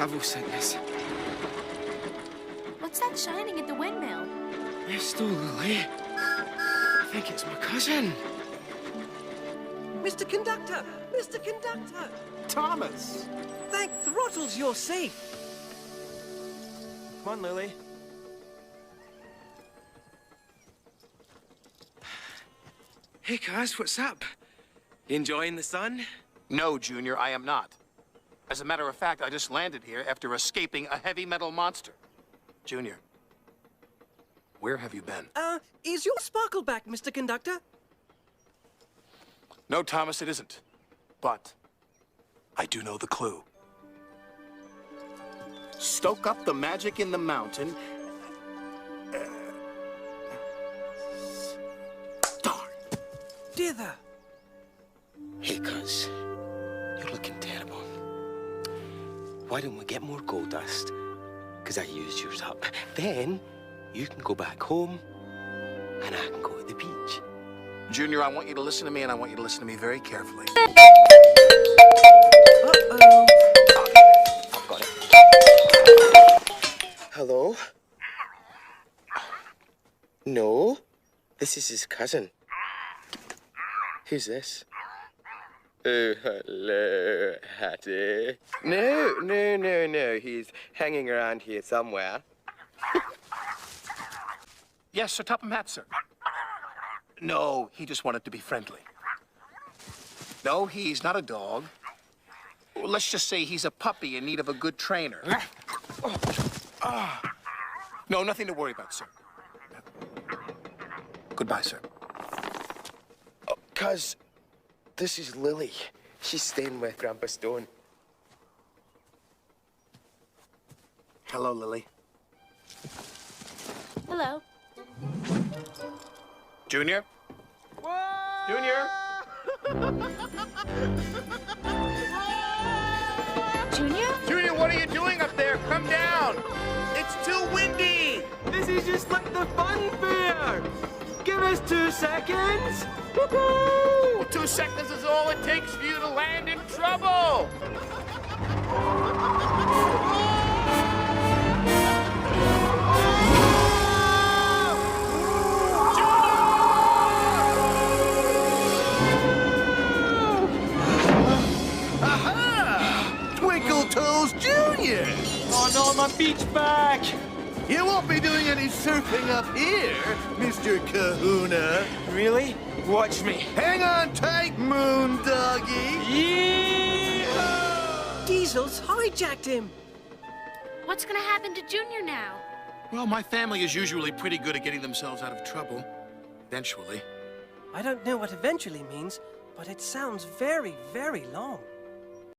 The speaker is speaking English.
travel sickness. What's that shining at the windmill? Bristol, Lily. I think it's my cousin. Mr. Conductor! Mr. Conductor! Thomas! Thank throttles you're safe! Come on, Lily. Hey, Cuz, what's up? You enjoying the sun? No, Junior, I am not. As a matter of fact, I just landed here after escaping a heavy metal monster. Junior, where have you been? Is your sparkle back, Mr. Conductor? No, Thomas, it isn't. But I do know the clue. Stoke up the magic in the mountain. Darn. Dither! Hey, Cuz, you're looking terrible. Why don't we get more gold dust? Because I used yours up. Then you can go back home, and I can go to the beach. Junior, I want you to listen to me, and I want you to listen to me very carefully. Uh-oh. I've got it. Hello? No, this is his cousin. Who's this? Oh, hello, Hattie. No. He's hanging around here somewhere. Yes, Sir Topham Hatt, sir. No, he just wanted to be friendly. No, he's not a dog. Let's just say he's a puppy in need of a good trainer. No, nothing to worry about, sir. Goodbye, sir. Oh, Cuz, this is Lily. She's staying with Grandpa Stone. Hello, Lily. Hello. Junior? Whoa! Junior? Junior? Junior, what are you doing up there? Come down! It's too windy! This is just like the fun fair! Give us 2 seconds! Woohoo! Well, 2 seconds is all it takes for you to land in trouble! Twinkle Toes Jr. Oh no, my beach bag! You won't be doing any surfing up here, Mr. Kahuna. Really? Watch me. Hang on tight, Moon Doggy. Yeah! Diesel's hijacked him! What's gonna happen to Junior now? Well, my family is usually pretty good at getting themselves out of trouble. Eventually. I don't know what eventually means, but it sounds very, very long.